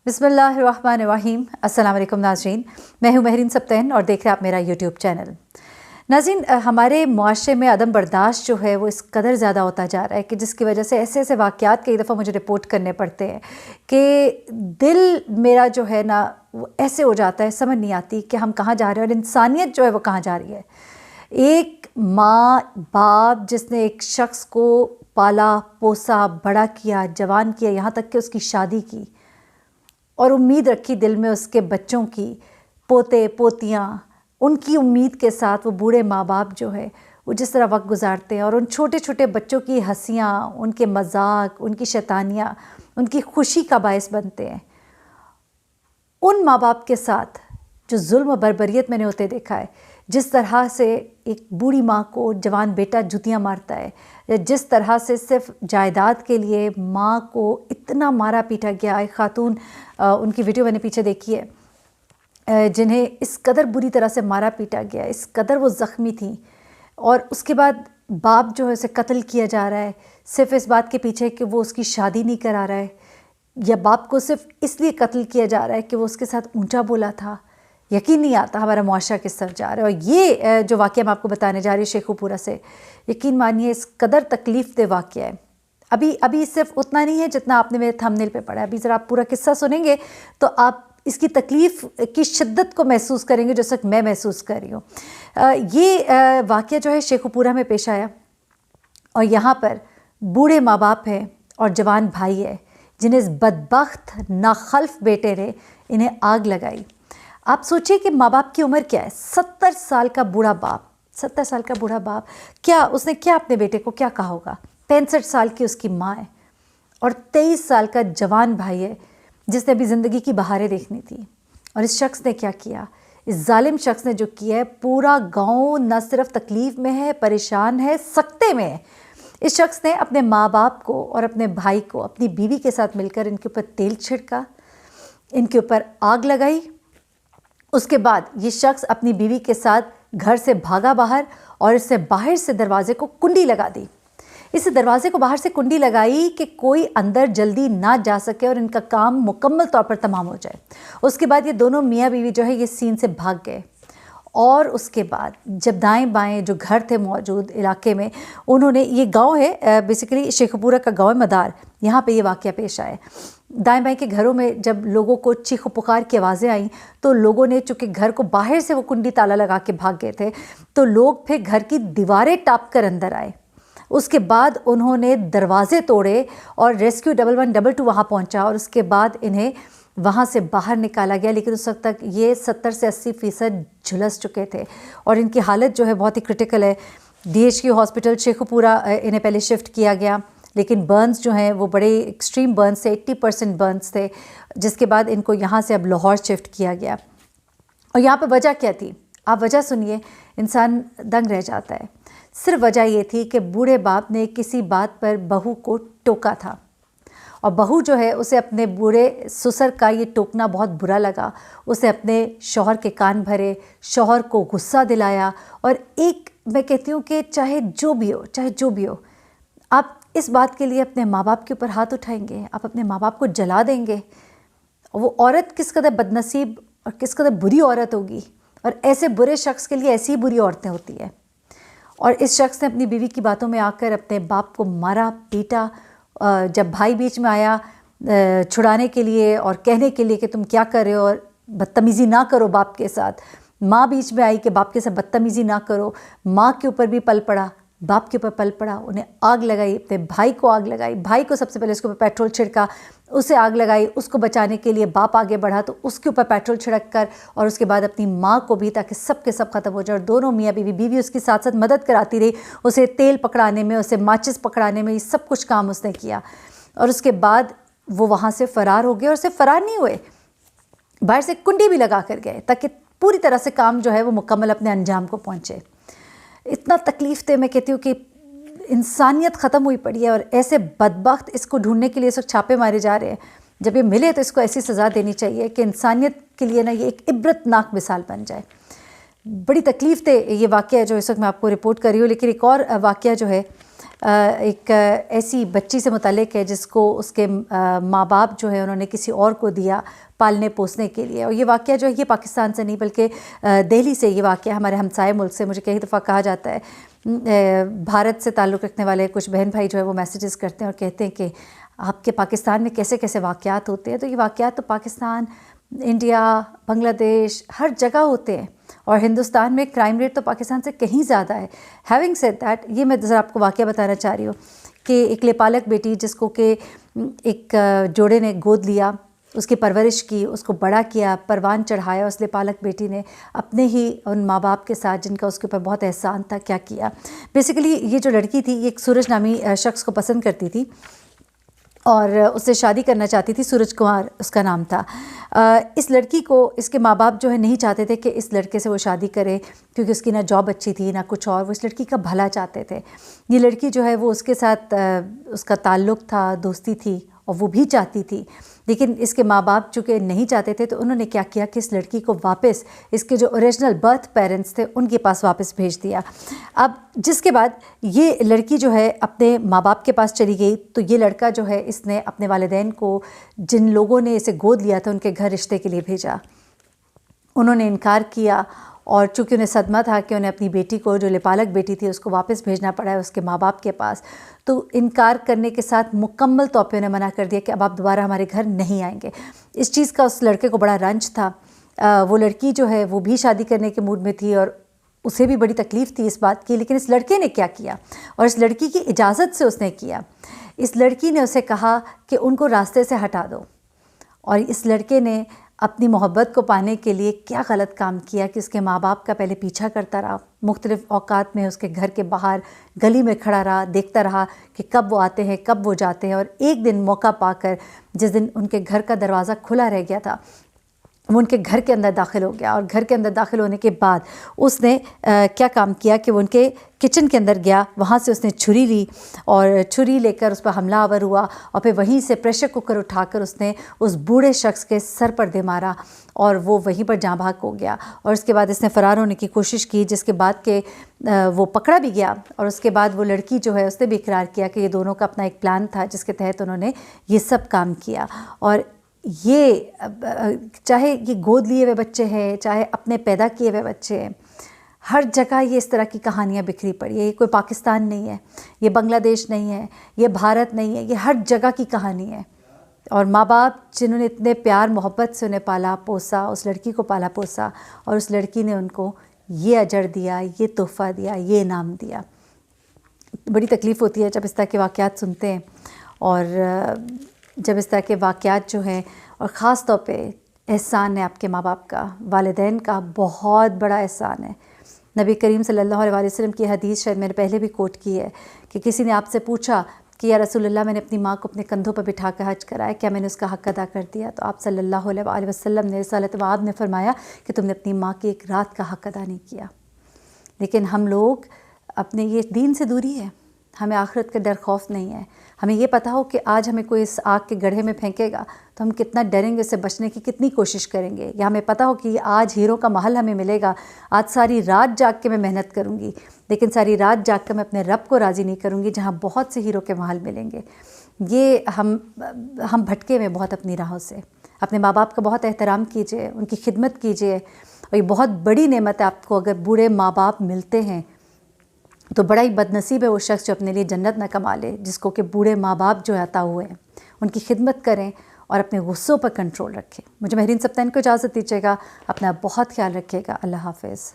بسم اللہ الرحمن الرحیم۔ السلام علیکم ناظرین، میں ہوں مہرین سبتین اور دیکھ رہے آپ میرا یوٹیوب چینل۔ ناظرین، ہمارے معاشرے میں عدم برداشت جو ہے وہ اس قدر زیادہ ہوتا جا رہا ہے کہ جس کی وجہ سے ایسے واقعات کئی دفعہ مجھے رپورٹ کرنے پڑتے ہیں کہ دل میرا جو ہے نا وہ ایسے ہو جاتا ہے، سمجھ نہیں آتی کہ ہم کہاں جا رہے ہیں اور انسانیت جو ہے وہ کہاں جا رہی ہے۔ ایک ماں باپ جس نے ایک شخص کو پالا پوسا بڑا کیا، جوان کیا، یہاں تک کہ اس کی شادی کی اور امید رکھی دل میں اس کے بچوں کی، پوتے پوتیاں، ان کی امید کے ساتھ وہ بوڑھے ماں باپ جو ہے وہ جس طرح وقت گزارتے ہیں اور ان چھوٹے چھوٹے بچوں کی ہنسیاں، ان کے مذاق، ان کی شیطانیاں ان کی خوشی کا باعث بنتے ہیں۔ ان ماں باپ کے ساتھ جو ظلم و بربریت میں نے ہوتے دیکھا ہے، جس طرح سے ایک بوڑھی ماں کو جوان بیٹا جوتیاں مارتا ہے، یا جس طرح سے صرف جائیداد کے لیے ماں کو اتنا مارا پیٹا گیا۔ ایک خاتون، ان کی ویڈیو میں نے پیچھے دیکھی ہے، جنہیں اس قدر بری طرح سے مارا پیٹا گیا، اس قدر وہ زخمی تھیں، اور اس کے بعد باپ جو ہے اسے قتل کیا جا رہا ہے صرف اس بات کے پیچھے کہ وہ اس کی شادی نہیں کرا رہا ہے، یا باپ کو صرف اس لیے قتل کیا جا رہا ہے کہ وہ اس کے ساتھ اونچا بولا تھا۔ یقین نہیں آتا ہمارا معاشرہ کس طرف جا رہا ہے۔ اور یہ جو واقعہ میں آپ کو بتانے جا رہی ہوں شیخو پورہ سے، یقین مانیے اس قدر تکلیف دہ واقعہ ہے۔ ابھی صرف اتنا نہیں ہے جتنا آپ نے میرے تھمبنیل پہ پڑھا ہے، ابھی ذرا آپ پورا قصہ سنیں گے تو آپ اس کی تکلیف کی شدت کو محسوس کریں گے جیسا کہ میں محسوس کر رہی ہوں۔ یہ واقعہ جو ہے شیخو پورہ میں پیش آیا، اور یہاں پر بوڑھے ماں باپ ہیں اور جوان بھائی ہے جنہیں اس بدبخت ناخلف بیٹے نے انہیں آگ لگائی۔ آپ سوچئے کہ ماں باپ کی عمر کیا ہے، 70 سال کا بوڑھا باپ، 70 سال کا بوڑھا باپ، کیا اس نے کیا اپنے بیٹے کو کیا کہا ہوگا؟ 65 سال کی اس کی ماں ہے، اور 23 سال کا جوان بھائی ہے جس نے ابھی زندگی کی بہاریں دیکھنی تھی۔ اور اس شخص نے کیا کیا؟ اس ظالم شخص نے جو کیا ہے، پورا گاؤں نہ صرف تکلیف میں ہے، پریشان ہے، سکتے میں ہے۔ اس شخص نے اپنے ماں باپ کو اور اپنے بھائی کو اپنی بیوی کے ساتھ مل کر ان کے اوپر تیل چھڑکا، ان کے اوپر آگ لگائی۔ اس کے بعد یہ شخص اپنی بیوی کے ساتھ گھر سے بھاگا باہر، اور اس سے باہر سے دروازے کو کنڈی لگا دی۔ اس دروازے کو باہر سے کنڈی لگائی کہ کوئی اندر جلدی نہ جا سکے اور ان کا کام مکمل طور پر تمام ہو جائے۔ اس کے بعد یہ دونوں میاں بیوی جو ہے یہ سین سے بھاگ گئے، اور اس کے بعد جب دائیں بائیں جو گھر تھے موجود علاقے میں، انہوں نے، یہ گاؤں ہے بیسیکلی شیخو پورہ کا گاؤں مدار، یہاں پہ یہ واقعہ پیش آئے۔ دائیں بائیں کے گھروں میں جب لوگوں کو چیخ و پکار کی آوازیں آئیں تو لوگوں نے، چونکہ گھر کو باہر سے وہ کنڈی تالا لگا کے بھاگ گئے تھے، تو لوگ پھر گھر کی دیواریں ٹاپ کر اندر آئے۔ اس کے بعد انہوں نے دروازے توڑے اور ریسکیو 1112 وہاں پہنچا، اور اس کے بعد انہیں وہاں سے باہر نکالا گیا، لیکن اس وقت تک یہ 70 سے 80% جھلس چکے تھے اور ان کی حالت جو ہے بہت ہی کرٹیکل ہے۔ DHQ ہاسپٹل شیخو پورہ انہیں پہلے شفٹ کیا گیا، لیکن برنز جو ہیں وہ بڑے ایکسٹریم برنز تھے، 80% برنز تھے، جس کے بعد ان کو یہاں سے اب لاہور شفٹ کیا گیا۔ اور یہاں پہ وجہ کیا تھی؟ آپ وجہ سنیے، انسان دنگ رہ جاتا ہے۔ صرف وجہ یہ تھی کہ بوڑھے باپ نے کسی بات پر بہو کو ٹوکا تھا، اور بہو جو ہے اسے اپنے بوڑھے سسر کا یہ ٹوکنا بہت برا لگا۔ اسے اپنے شوہر کے کان بھرے، شوہر کو غصہ دلایا، اور ایک، میں کہتی ہوں کہ چاہے جو بھی ہو، آپ اس بات کے لیے اپنے ماں باپ کے اوپر ہاتھ اٹھائیں گے، آپ اپنے ماں باپ کو جلا دیں گے۔ وہ عورت کس قدر بدنصیب اور کس قدر بری عورت ہوگی، اور ایسے برے شخص کے لیے ایسی ہی بری عورتیں ہوتی ہیں۔ اور اس شخص نے اپنی بیوی کی باتوں میں آ کر اپنے باپ کو مارا پیٹا۔ جب بھائی بیچ میں آیا چھڑانے کے لیے اور کہنے کے لیے کہ تم کیا کر رہے ہو اور بدتمیزی نہ کرو باپ کے ساتھ، ماں بیچ میں آئی کہ باپ کے ساتھ بدتمیزی نہ کرو، ماں کے اوپر بھی پل پڑا، باپ کے اوپر پل پڑا، انہیں آگ لگائی، اپنے بھائی کو آگ لگائی، بھائی کو سب سے پہلے اس کے اوپر پیٹرول چھڑکا، اسے آگ لگائی، اس کو بچانے کے لیے باپ آگے بڑھا تو اس کے اوپر پیٹرول چھڑک کر، اور اس کے بعد اپنی ماں کو بھی، تاکہ سب کے سب ختم ہو جائے۔ اور دونوں میاں بیوی اس کے ساتھ ساتھ مدد کراتی رہی، اسے تیل پکڑانے میں، اسے ماچس پکڑانے میں، یہ سب کچھ کام اس نے کیا۔ اور اس کے بعد وہ وہاں سے فرار ہو گئے، اور صرف فرار نہیں ہوئے، باہر سے کنڈی بھی لگا کر گئے تاکہ پوری طرح سے کام جو ہے وہ مکمل اپنے انجام کو پہنچے۔ اتنا تکلیف دہ، میں کہتی ہوں کہ انسانیت ختم ہوئی پڑی ہے، اور ایسے بدبخت اس کو ڈھونڈنے کے لیے اس وقت چھاپے مارے جا رہے ہیں۔ جب یہ ملے تو اس کو ایسی سزا دینی چاہیے کہ انسانیت کے لیے نا یہ ایک عبرت ناک مثال بن جائے۔ بڑی تکلیف دہ یہ واقعہ ہے جو اس وقت میں آپ کو رپورٹ کر رہی ہوں۔ لیکن ایک اور واقعہ جو ہے ایک ایسی بچی سے متعلق ہے جس کو اس کے ماں باپ جو ہے انہوں نے کسی اور کو دیا پالنے پوسنے کے لیے. اور یہ واقعہ جو ہے یہ پاکستان سے نہیں بلکہ دہلی سے یہ واقعہ ہمارے ہمسائے ملک سے. مجھے کئی دفعہ کہا جاتا ہے بھارت سے تعلق رکھنے والے کچھ بہن بھائی جو ہے وہ میسیجز کرتے ہیں اور کہتے ہیں کہ آپ کے پاکستان میں کیسے کیسے واقعات ہوتے ہیں. تو یہ واقعات تو پاکستان، انڈیا، بنگلہ دیش ہر جگہ ہوتے ہیں، اور ہندوستان میں کرائم ریٹ تو پاکستان سے کہیں زیادہ ہے. ہیونگ سیڈ دیٹ، یہ میں ذرا آپ کو واقعہ بتانا چاہ رہی ہوں کہ ایک لپالک بیٹی جس کو کہ ایک جوڑے نے گود لیا، اس کی پرورش کی، اس کو بڑا کیا، پروان چڑھایا. اس لپالک بیٹی نے اپنے ہی ان ماں باپ کے ساتھ جن کا اس کے اوپر بہت احسان تھا کیا کیا. بیسیکلی یہ جو لڑکی تھی یہ ایک سورج نامی شخص کو پسند کرتی تھی اور اس سے شادی کرنا چاہتی تھی. سورج کمار اس کا نام تھا. اس لڑکی کو اس کے ماں باپ جو ہے نہیں چاہتے تھے کہ اس لڑکے سے وہ شادی کرے، کیونکہ اس کی نہ جاب اچھی تھی نہ کچھ اور. وہ اس لڑکی کا بھلا چاہتے تھے. یہ لڑکی جو ہے وہ اس کے ساتھ اس کا تعلق تھا، دوستی تھی، اور وہ بھی چاہتی تھی. لیکن اس کے ماں باپ چونکہ نہیں چاہتے تھے تو انہوں نے کیا کیا کہ اس لڑکی کو واپس اس کے جو اوریجنل برتھ پیرنٹس تھے ان کے پاس واپس بھیج دیا. اب جس کے بعد یہ لڑکی جو ہے اپنے ماں باپ کے پاس چلی گئی تو یہ لڑکا جو ہے اس نے اپنے والدین کو، جن لوگوں نے اسے گود لیا تھا، ان کے گھر رشتے کے لیے بھیجا. انہوں نے انکار کیا، اور چونکہ انہیں صدمہ تھا کہ انہیں اپنی بیٹی کو، جو لپالک بیٹی تھی، اس کو واپس بھیجنا پڑا ہے اس کے ماں باپ کے پاس، تو انکار کرنے کے ساتھ مکمل طور پہ انہیں منع کر دیا کہ اب آپ دوبارہ ہمارے گھر نہیں آئیں گے. اس چیز کا اس لڑکے کو بڑا رنج تھا. وہ لڑکی جو ہے وہ بھی شادی کرنے کے موڈ میں تھی اور اسے بھی بڑی تکلیف تھی اس بات کی. لیکن اس لڑکے نے کیا کیا، اور اس لڑکی کی اجازت سے اس نے کیا. اس لڑکی نے اسے کہا کہ ان کو راستے سے ہٹا دو. اور اس لڑکے نے اپنی محبت کو پانے کے لیے کیا غلط کام کیا کہ اس کے ماں باپ کا پہلے پیچھا کرتا رہا. مختلف اوقات میں اس کے گھر کے باہر گلی میں کھڑا رہا، دیکھتا رہا کہ کب وہ آتے ہیں کب وہ جاتے ہیں. اور ایک دن موقع پا کر، جس دن ان کے گھر کا دروازہ کھلا رہ گیا تھا، وہ ان کے گھر کے اندر داخل ہو گیا. اور گھر کے اندر داخل ہونے کے بعد اس نے کیا کام کیا کہ وہ ان کے کچن کے اندر گیا. وہاں سے اس نے چھری لی اور چھری لے کر اس پر حملہ آور ہوا، اور پھر وہیں سے پریشر کوکر اٹھا کر اس نے اس بوڑھے شخص کے سر پر دے مارا، اور وہ وہیں پر جاں بحق ہو گیا. اور اس کے بعد اس نے فرار ہونے کی کوشش کی، جس کے بعد کہ وہ پکڑا بھی گیا. اور اس کے بعد وہ لڑکی جو ہے اس نے بھی اقرار کیا کہ یہ دونوں کا اپنا ایک پلان تھا جس کے تحت انہوں نے یہ سب کام کیا. اور یہ چاہے یہ گود لیے ہوئے بچے ہیں، چاہے اپنے پیدا کیے ہوئے بچے ہیں، ہر جگہ یہ اس طرح کی کہانیاں بکھری پڑی ہے. یہ کوئی پاکستان نہیں ہے، یہ بنگلہ دیش نہیں ہے، یہ بھارت نہیں ہے، یہ ہر جگہ کی کہانی ہے. اور ماں باپ جنہوں نے اتنے پیار محبت سے انہیں پالا پوسا، اس لڑکی کو پالا پوسا، اور اس لڑکی نے ان کو یہ اجر دیا، یہ تحفہ دیا، یہ انعام دیا. بڑی تکلیف ہوتی ہے جب اس طرح کے واقعات سنتے ہیں، اور جب اس طرح کے واقعات جو ہیں، اور خاص طور پہ احسان ہے آپ کے ماں باپ کا، والدین کا بہت بڑا احسان ہے. نبی کریم صلی اللہ علیہ وسلم کی حدیث شاید میں نے پہلے بھی کوٹ کی ہے کہ کسی نے آپ سے پوچھا کہ یا رسول اللہ، میں نے اپنی ماں کو اپنے کندھوں پر بٹھا کر حج کرایا، کیا میں نے اس کا حق ادا کر دیا؟ تو آپ صلی اللہ علیہ وسلم نے رسالت وعد نے فرمایا کہ تم نے اپنی ماں کی ایک رات کا حق ادا نہیں کیا. لیکن ہم لوگ اپنے یہ دین سے دوری ہے، ہمیں آخرت کا ڈر خوف نہیں ہے. ہمیں یہ پتہ ہو کہ آج ہمیں کوئی اس آگ کے گڑھے میں پھینکے گا تو ہم کتنا ڈریں گے، اس سے بچنے کی کتنی کوشش کریں گے. یا ہمیں پتہ ہو کہ آج ہیرو کا محل ہمیں ملے گا، آج ساری رات جاگ کے میں محنت کروں گی، لیکن ساری رات جاگ کر میں اپنے رب کو راضی نہیں کروں گی جہاں بہت سے ہیرو کے محل ملیں گے. یہ ہم بھٹکے میں بہت اپنی راہوں سے. اپنے ماں باپ کا بہت احترام کیجیے، ان کی خدمت کیجیے. اور یہ بہت بڑی نعمت ہے آپ کو اگر بوڑھے ماں باپ ملتے ہیں تو بڑا ہی بد نصیب ہے وہ شخص جو اپنے لیے جنت نہ کما لے، جس کو کہ بوڑھے ماں باپ جو عطا ہوئے ہیں. ان کی خدمت کریں اور اپنے غصوں پر کنٹرول رکھیں. مجھے مہرین سبطین کو اجازت دیجیے گا. اپنا بہت خیال رکھیے گا. اللہ حافظ.